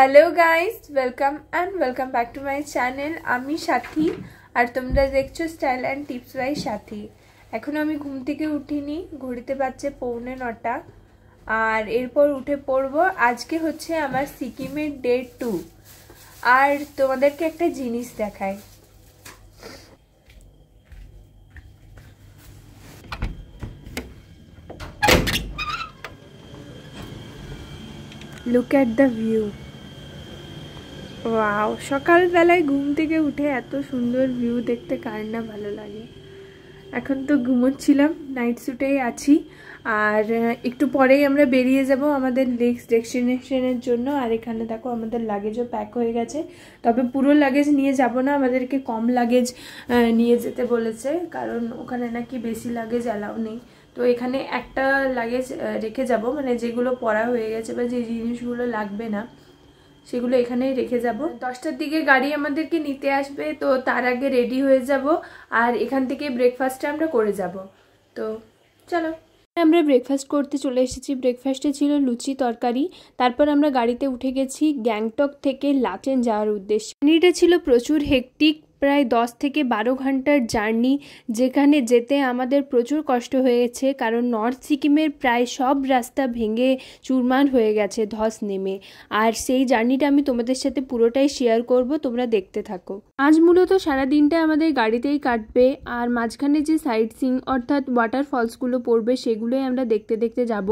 Hello guys, welcome back to my channel. আমি সাথী আর তোমরা দেখছো স্টাইল অ্যান্ড টিপস বাই সাথী। এখন আমি ঘুম থেকে উঠিনি, ঘড়িতে বাজছে 9:45 আর এরপর উঠে পড়বো। আজকে হচ্ছে আমার সিকিমের ডে 2 আর তোমাদেরকে একটা জিনিস দেখাই। Look at the view. Wow, সকালবেলায় ঘুম থেকে উঠে এত সুন্দর ভিউ দেখতে কার না ভালো লাগে। এখন তো ঘুমোচ্ছিলাম, নাইট স্যুটেই আছি আর একটু পরেই আমরা বেরিয়ে যাব আমাদের নেক্সট ডেস্টিনেশনের জন্য। আর এখানে দেখো আমাদের লাগেজও প্যাক হয়ে গেছে, তবে পুরো লাগেজ নিয়ে যাব না, আমাদেরকে কম লাগেজ নিয়ে যেতে বলেছে, কারণ ওখানে নাকি বেশি লাগেজ অ্যালাউ নেই। তো এখানে একটা লাগেজ রেখে যাব, মানে যেগুলো পরা হয়ে গেছে বা যে জিনিসগুলো লাগবে না সেগুলো এখানেই রেখে যাব। 10টার দিকে গাড়ি আমাদেরকে নিতে আসবে, তো তার আগে রেডি হয়ে যাব আর এখান থেকে ব্রেকফাস্টটা আমরা করে যাব। তো চলো, আমরা ব্রেকফাস্ট করতে চলে এসেছি। ব্রেকফাস্টে ছিল লুচি তরকারি। তারপর আমরা গাড়িতে উঠে গেছি গ্যাংটক থেকে লাচেন যাওয়ার উদ্দেশ্যে। জার্নিটা ছিল প্রচুর হেক্টিক, প্রায় 10 থেকে 12 ঘন্টার জার্নি, যেখানে যেতে আমাদের প্রচুর কষ্ট হয়েছে, কারণ নর্থ সিকিমের প্রায় সব রাস্তা ভেঙে চুরমার হয়ে গেছে ধস নেমে। আর সেই জার্নিটা আমি তোমাদের সাথে পুরোটাই শেয়ার করব, তোমরা দেখতে থাকো। আজ মূলত সারা দিনটা আমাদের গাড়িতেই কাটবে, আর মাঝখানে যে সাইট সিইং অর্থাৎ ওয়াটারফলসগুলো পড়বে সেগুলোই আমরা দেখতে দেখতে যাব।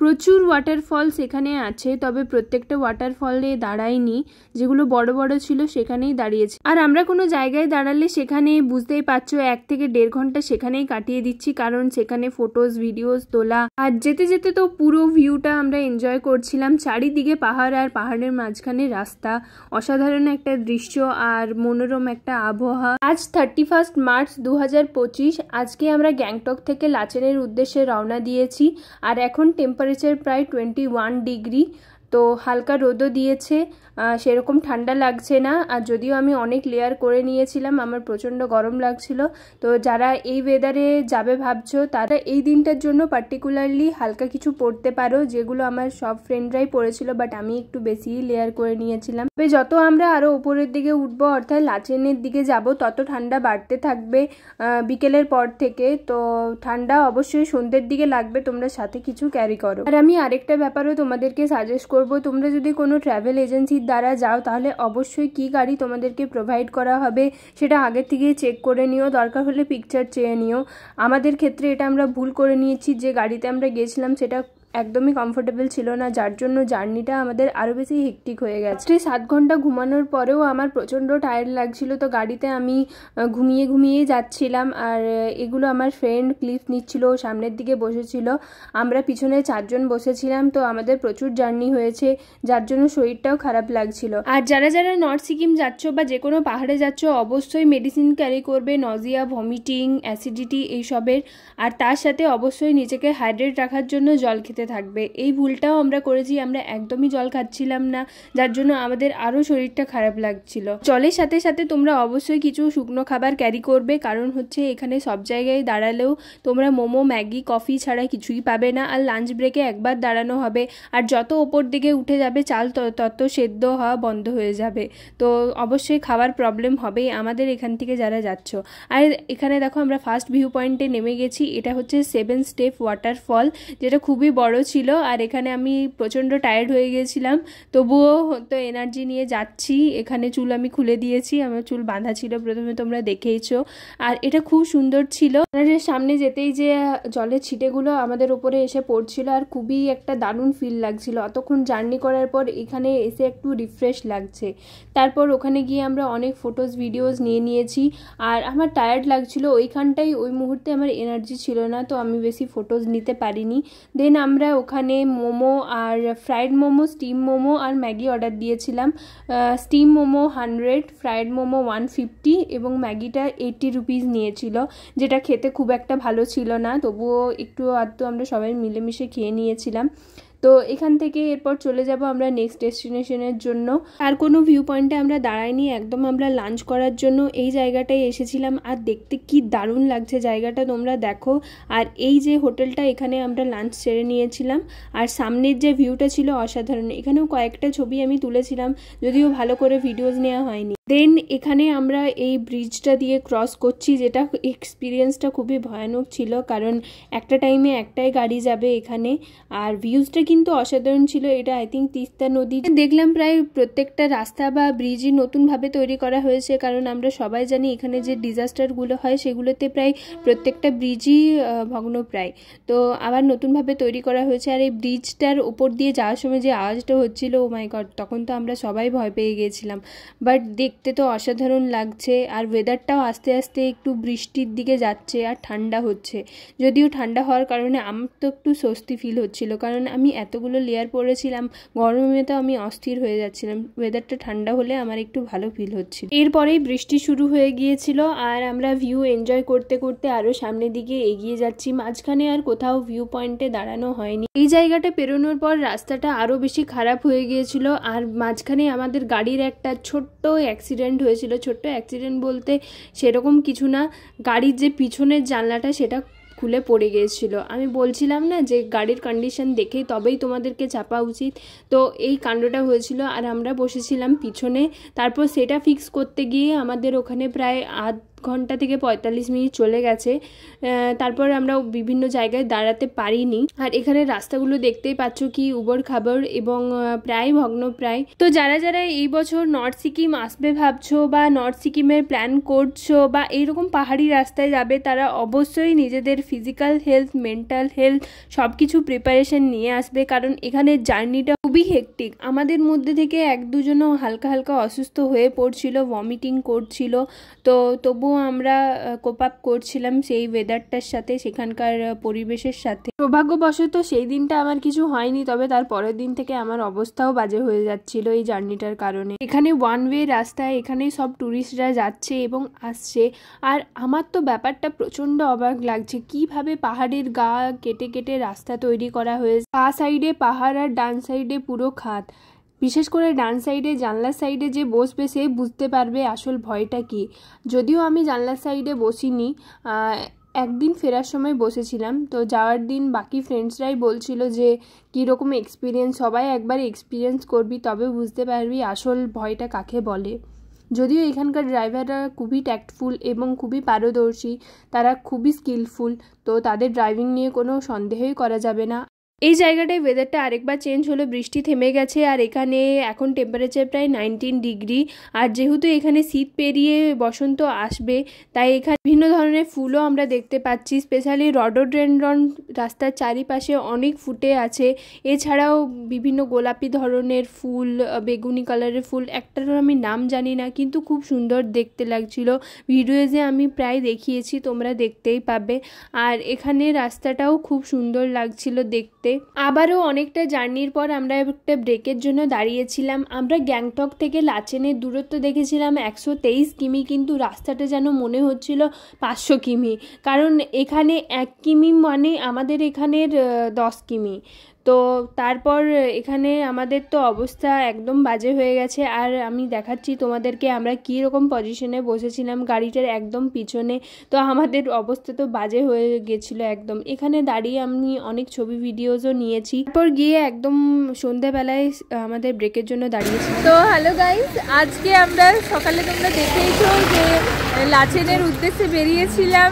প্রচুর ওয়াটারফলস এখানে আছে, তবে প্রত্যেকটা ওয়াটারফলে দাঁড়ায়নি, যেগুলো বড় বড় ছিল সেখানেই দাঁড়িয়েছে। আর আমরা কোনো জায়গায় দাঁড়ালে সেখানে বুঝতেই পারছো 1 থেকে 1.5 ঘন্টা সেখানেই কাটিয়ে দিচ্ছি, কারণ সেখানে ফটোজ ভিডিওস তোলা। আর যেতে যেতে তো পুরো ভিউটা আমরা এনজয় করছিলাম। চারিদিকে পাহাড় আর পাহাড়ের মাঝখানে রাস্তা, অসাধারণ একটা দৃশ্য আর মনোরম একটা আবহাওয়া। আজ 31 মার্চ 2025। আজকে আমরা গ্যাংটক থেকে লাচেনের উদ্দেশ্যে রওনা দিয়েছি আর এখন টেম্পারেচার প্রায় 21 ডিগ্রি। তো হালকা রোদও দিয়েছে, সেরকম ঠান্ডা লাগছে না। আর যদিও আমি অনেক লেয়ার করে নিয়েছিলাম, আমার প্রচণ্ড গরম লাগছিল। তো যারা এই ওয়েদারে যাবে ভাবছো, তারা এই দিনটার জন্য পার্টিকুলারলি হালকা কিছু পরতে পারো, যেগুলো আমার সব ফ্রেন্ডরাই পরেছিল, বাট আমি একটু বেশিই লেয়ার করে নিয়েছিলাম। তবে যত আমরা আরও উপরের দিকে উঠবো, অর্থাৎ লাচেনের দিকে যাব, তত ঠান্ডা বাড়তে থাকবে বিকেলের পর থেকে। তো ঠান্ডা অবশ্যই সন্ধ্যের দিকে লাগবে, তোমরা সাথে কিছু ক্যারি করো। আর আমি আরেকটা ব্যাপারও তোমাদেরকে সাজেস্ট করব, তোমরা যদি কোনো ট্রাভেল এজেন্সির দ্বারা যাও, তাহলে অবশ্যই কি গাড়ি তোমাদেরকে প্রোভাইড করা হবে সেটা আগে থেকেই চেক করে নিও, দরকার হলে পিকচার চেয়ে নিও। আমাদের ক্ষেত্রে এটা আমরা ভুল করে নিয়েছি, যে গাড়িতে আমরা গেছিলাম সেটা একদমই কমফোর্টেবল ছিল না, যার জন্য জার্নিটা আমাদের আরও বেশি হেক্টিক হয়ে গেছে। 7 ঘন্টা ঘুমানোর পরেও আমার প্রচণ্ড টায়ার্ড লাগছিল, তো গাড়িতে আমি ঘুমিয়েই যাচ্ছিলাম। আর এগুলো আমার ফ্রেন্ড ক্লিপ নিচ্ছিল, সামনের দিকে বসেছিল, আমরা পিছনে 4 জন বসেছিলাম। তো আমাদের প্রচুর জার্নি হয়েছে, যার জন্য শরীরটাও খারাপ লাগছিল। আর যারা যারা নর্থ সিকিম যাচ্ছ বা যে কোনো পাহাড়ে যাচ্ছ, অবশ্যই মেডিসিন ক্যারি করবে, নজিয়া, ভমিটিং, অ্যাসিডিটি এইসবের। আর তার সাথে অবশ্যই নিজেকে হাইড্রেট রাখার জন্য জল খেতে থাকবে। এই ভুলটাও আমরা করেছি, আমরা একদমই জল খাচ্ছিলাম না, যার জন্য আমাদের আরও শরীরটা খারাপ লাগছিল। জলের সাথে সাথে তোমরা অবশ্যই কিছু শুকনো খাবার ক্যারি করবে, কারণ হচ্ছে এখানে সব জায়গায় দাঁড়ালেও তোমরা মোমো, ম্যাগি, কফি ছাড়া কিছুই পাবে না। আর লাঞ্চ ব্রেকে একবার দাঁড়ানো হবে, আর যত ওপর দিকে উঠে যাবে চাল তত সেদ্ধ হওয়া বন্ধ হয়ে যাবে। তো অবশ্যই খাবার প্রবলেম হবেই আমাদের এখান থেকে যারা যাচ্ছ। আর এখানে দেখো আমরা ফার্স্ট ভিউ পয়েন্টে নেমে গেছি। এটা হচ্ছে 7 স্টেপ ওয়াটারফল, যেটা খুবই বড় ছিল। আর এখানে আমি প্রচণ্ড টায়ার্ড হয়ে গেছিলাম, তবুও তো এনার্জি নিয়ে যাচ্ছি। এখানে চুল আমি খুলে দিয়েছি, আমার চুল বাঁধা ছিল প্রথমে, তোমরা দেখেইছো। আর এটা খুব সুন্দর ছিল। সামনে যেতেই যে জলের ছিটেগুলো আমাদের উপরে এসে পড়ছিল, আর খুবই একটা দারুণ ফিল লাগছিল। অতক্ষণ জার্নি করার পর এখানে এসে একটু রিফ্রেশ লাগছে। তারপর ওখানে গিয়ে আমরা অনেক ফটোজ ভিডিওস নিয়েছি। আর আমার টায়ার্ড লাগছিল ওইখানটাই, ওই মুহূর্তে আমার এনার্জি ছিল না, তো আমি বেশি ফটোজ নিতে পারিনি। দেন আমরা ওখানে মোমো আর ফ্রাইড মোমো, স্টিম মোমো আর ম্যাগি অর্ডার দিয়েছিলাম। স্টিম মোমো 100, ফ্রাইড মোমো 150 এবং ম্যাগিটা 80 রুপিস নিয়েছিল, যেটা খেতে খুব একটা ভালো ছিল না, তবুও একটু আধটু আমরা সবাই মিলেমিশে খেয়ে নিয়েছিলাম। তো এখান থেকে এরপর চলে যাব আমরা নেক্সট ডেস্টিনেশনের জন্য। আর কোনো ভিউ পয়েন্টে আমরা দাঁড়াইনি, একদম আমরা লাঞ্চ করার জন্য এই জায়গাটায় এসেছিলাম। আর দেখতে কি দারুণ লাগছে জায়গাটা, তোমরা দেখো। আর এই যে হোটেলটা, এখানে আমরা লাঞ্চ সেরে নিয়েছিলাম। আর সামনের যে ভিউটা ছিল অসাধারণ, এখানেও কয়েকটা ছবি আমি তুলেছিলাম, যদিও ভালো করে ভিডিওস নেওয়া হয়নি। দেন এখানে আমরা এই ব্রিজটা দিয়ে ক্রস করছি, যেটা এক্সপিরিয়েন্সটা খুবই ভয়ানক ছিল, কারণ একটা টাইমে একটাই গাড়ি যাবে এখানে। আর ভিউজটা কিন্তু অসাধারণ ছিল। এটা আই থিঙ্ক তিস্তা নদী। দেখলাম প্রায় প্রত্যেকটা রাস্তা বা ব্রিজই নতুনভাবে তৈরি করা হয়েছে, কারণ আমরা সবাই জানি এখানে যে ডিজাস্টারগুলো হয় সেগুলোতে প্রায় প্রত্যেকটা ব্রিজই ভগ্নপ্রায়। তো আবার নতুনভাবে তৈরি করা হয়েছে। আর এই ব্রিজটার ওপর দিয়ে যাওয়ার সময় যে আওয়াজটা হচ্ছিল, ও মাই গড, তখন তো আমরা সবাই ভয় পেয়ে গিয়েছিলাম। বাট দেখতে তো অসাধারণ লাগছে। আর ওয়েদারটাও আস্তে আস্তে একটু বৃষ্টির দিকে যাচ্ছে আর ঠান্ডা হচ্ছে। যদিও ঠান্ডা হওয়ার কারণে আমার তো একটু স্বস্তি ফিল হচ্ছিল, কারণ আমি এতগুলো লেয়ার পরেছিলাম, গরমে তো আমি অস্থির হয়ে যাচ্ছিলাম। ওয়েদারটা ঠান্ডা হলে আমার একটু ভালো ফিল হচ্ছিল। এরপরেই বৃষ্টি শুরু হয়ে গিয়েছিল, আর আমরা ভিউ এনজয় করতে করতে আরও সামনের দিকে এগিয়ে যাচ্ছি। মাঝখানে আর কোথাও ভিউ পয়েন্টে দাঁড়ানো হয়নি। এই জায়গাটা পেরোনোর পর রাস্তাটা আরও বেশি খারাপ হয়ে গিয়েছিল। আর মাঝখানে আমাদের গাড়ির একটা ছোট্ট অ্যাক্সিডেন্ট হয়েছিল। ছোট্ট অ্যাক্সিডেন্ট বলতে সেরকম কিছু না, গাড়ির যে পিছনের জানলাটা সেটা খুলে পড়ে গিয়েছিল। আমি বলছিলাম না যে গাড়ির কন্ডিশন দেখেই তবেই তোমাদেরকে চাপা উচিত, তো এই কাণ্ডটা হয়েছিল। আর আমরা বসেছিলাম পিছনে। তারপর সেটা ফিক্স করতে গিয়ে আমাদের ওখানে প্রায় আধ ঘন্টা থেকে 45 মিনিট চলে গেছে। তারপর আমরা বিভিন্ন জায়গায় দাঁড়াতে পারিনি। আর এখানে রাস্তাগুলো দেখতেই পাচ্ছ কি উবড় খাবড় এবং প্রায় ভগ্নপ্রায়। তো যারা যারা এই বছর নর্থ সিকিম আসবে ভাবছো বা নর্থ সিকিমের প্ল্যান করছো বা এইরকম পাহাড়ি রাস্তায় যাবে, তারা অবশ্যই নিজেদের ফিজিক্যাল হেলথ, মেন্টাল হেলথ সব কিছু প্রিপারেশন নিয়ে আসবে, কারণ এখানে জার্নিটা খুবই হেক্টিক। আমাদের মধ্যে থেকে এক দুজনও হালকা হালকা অসুস্থ হয়ে পড়ছিল, ভমিটিং করছিল। তো তবুও আমরা কোপ আপ করছিলাম সেই ওয়েদারটার সাথে, সেখানকার পরিবেশের সাথে। সৌভাগ্যবশত সেই দিনটা আমার কিছু হয়নি, তবে তার পরের দিন থেকে আমার অবস্থাও বাজে হয়ে যাচ্ছিল এই জার্নিটার কারণে। এখানে ওয়ান ওয়ে রাস্তায়, এখানে সব ট্যুরিস্টরা যাচ্ছে এবং আসছে। আর আমার তো ব্যাপারটা প্রচণ্ড অবাক লাগছে, কিভাবে পাহাড়ের গা কেটে কেটে রাস্তা তৈরি করা হয়েছে। পা সাইডে পাহাড় আর ডান সাইডে পুরো খাদ। বিশেষ করে ডান সাইডে, জানলার সাইডে যে বসবে সে বুঝতে পারবে আসল ভয়টা কি। যদিও আমি জানলার সাইডে বসিনি, একদিন ফেরার সময় বসেছিলাম। তো যাওয়ার দিন বাকি ফ্রেন্ডসরাই বলছিল যে কীরকম এক্সপিরিয়েন্স, সবাই একবার এক্সপিরিয়েন্স করবি তবে বুঝতে পারবি আসল ভয়টা কাকে বলে। যদিও এখানকার ড্রাইভাররা খুবই ট্যাক্টফুল এবং খুবই পারদর্শী, তারা খুবই স্কিলফুল, তো তাদের ড্রাইভিং নিয়ে কোনো সন্দেহই করা যাবে না। এই জায়গাটায় ওয়েদারটা আরেকবার চেঞ্জ হলো, বৃষ্টি থেমে গেছে। আর এখানে এখন টেম্পারেচার প্রায় 19 ডিগ্রি। আর যেহেতু এখানে শীত পেরিয়ে বসন্ত আসবে, তাই এখানে বিভিন্ন ধরনের ফুলও আমরা দেখতে পাচ্ছি। স্পেশালি রডোডেনড্রন রাস্তার চারিপাশে অনেক ফুটে আছে। এছাড়াও বিভিন্ন গোলাপি ধরনের ফুল, বেগুনি কালারের ফুল, একটারও আমি নাম জানি না, কিন্তু খুব সুন্দর দেখতে লাগছিল। ভিডিওজে আমি প্রায় দেখিয়েছি, তোমরা দেখতেই পাবে। আর এখানে রাস্তাটাও খুব সুন্দর লাগছিল দেখতে। আবারও অনেকটা জার্নির পর আমরা একটা ব্রেকের জন্য দাঁড়িয়েছিলাম। আমরা গ্যাংটক থেকে লাচেনের দূরত্ব দেখেছিলাম 123 কিমি, কিন্তু রাস্তাটা যেন মনে হচ্ছিল 500 কিমি, কারণ এখানে 1 কিমি মানে আমাদের এখানের 10 কিমি। তো তারপর এখানে আমাদের তো অবস্থা একদম বাজে হয়ে গেছে। আর আমি দেখাচ্ছি তোমাদেরকে আমরা কী রকম পজিশনে বসেছিলাম, গাড়িটার একদম পিছনে। তো আমাদের অবস্থা তো বাজে হয়ে গেছিলো একদম। এখানে দাঁড়িয়ে আমি অনেক ছবি ভিডিওসও নিয়েছি। তারপর গিয়ে একদম সন্ধ্যাবেলায় আমাদের ব্রেকের জন্য দাঁড়িয়েছি। তো হ্যালো গাইস, আজকে আমরা সকালে তোমরা দেখেইছো যে লাচেনের উদ্দেশ্যে বেরিয়েছিলাম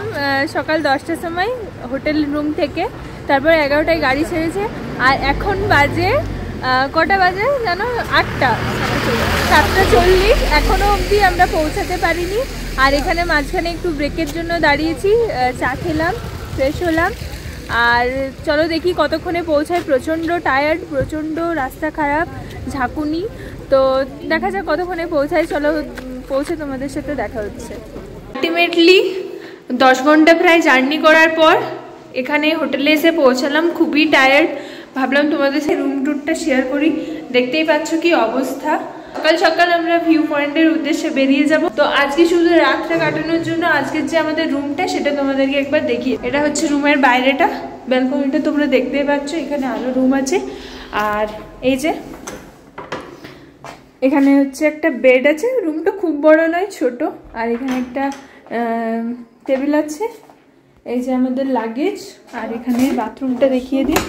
সকাল 10টার সময় হোটেল রুম থেকে। তারপর 11টায় গাড়ি ছেড়েছে। আর এখন বাজে কটা বাজে জানো? 8টা, 7:40। এখনও অবধি আমরা পৌঁছাতে পারিনি। আর এখানে মাঝখানে একটু ব্রেকের জন্য দাঁড়িয়েছি, চা খেলাম, ফ্রেশ হলাম। আর চলো দেখি কতক্ষণে পৌঁছায়। প্রচণ্ড টায়ার্ড, প্রচণ্ড রাস্তা খারাপ, ঝাঁকুনি। তো দেখা যাক কতক্ষণে পৌঁছায়। চলো পৌঁছে তোমাদের সাথে দেখা হচ্ছে। আলটিমেটলি 10 ঘন্টা প্রায় জার্নি করার পর এখানে হোটেলে এসে পৌঁছালাম। খুবই টায়ার্ড, ভাবলাম তোমাদের সাথে রুম ট্যুরটা শেয়ার করি। দেখতেই পাচ্ছ কি অবস্থা। সকাল সকাল আমরা ভিউ পয়েন্টের উদ্দেশ্যে বেরিয়ে যাব। তো আজকে শুধু রাতটা কাটানোর জন্য আজকের যে আমাদের রুমটা সেটা তোমাদেরকে একবার দেখিয়ে। এটা হচ্ছে রুমের বাইরেটা, ব্যালকনিটা তোমরা দেখতেই পাচ্ছ। এখানে আলো রুম আছে। আর এই যে এখানে হচ্ছে একটা বেড আছে, রুমটা খুব বড় নয়, ছোট। আর এখানে একটা টেবিল আছে, এই যে আমাদের লাগেজ। আর এখানে বাথরুমটা দেখিয়ে দিই,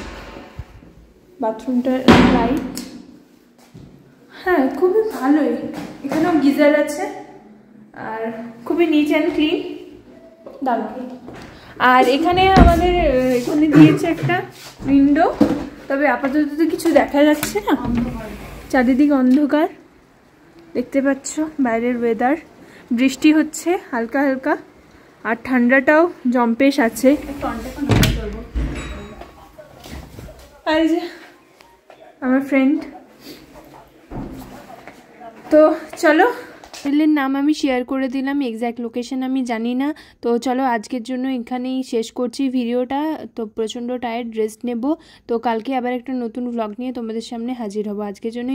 বাথরুমটা লাইট, হ্যাঁ খুবই ভালোই। এখানেও গিজার আছে আর খুবই নিট অ্যান্ড ক্লিন, দারুণ। আর এখানে আমাদের এখানে দিয়েছে একটা উইন্ডো, তবে আপাতত তো কিছু দেখা যাচ্ছে না, চারিদিক অন্ধকার। দেখতে পাচ্ছ বাইরের ওয়েদার, বৃষ্টি হচ্ছে হালকা হালকা, আর ঠান্ডাটাও জম্পেশ আছে। আর এই যে আমার ফ্রেন্ড। তো চলো, হোটেলের নাম আমি শেয়ার করে দিলাম, এক্স্যাক্ট লোকেশন আমি জানি না। তো চলো আজকের জন্য এখানেই শেষ করছি ভিডিওটা। তো প্রচণ্ড টায়ার্ড, রেস্ট নেব। তো কালকে আবার একটা নতুন ভ্লগ নিয়ে তোমাদের সামনে হাজির হব। আজকের জন্য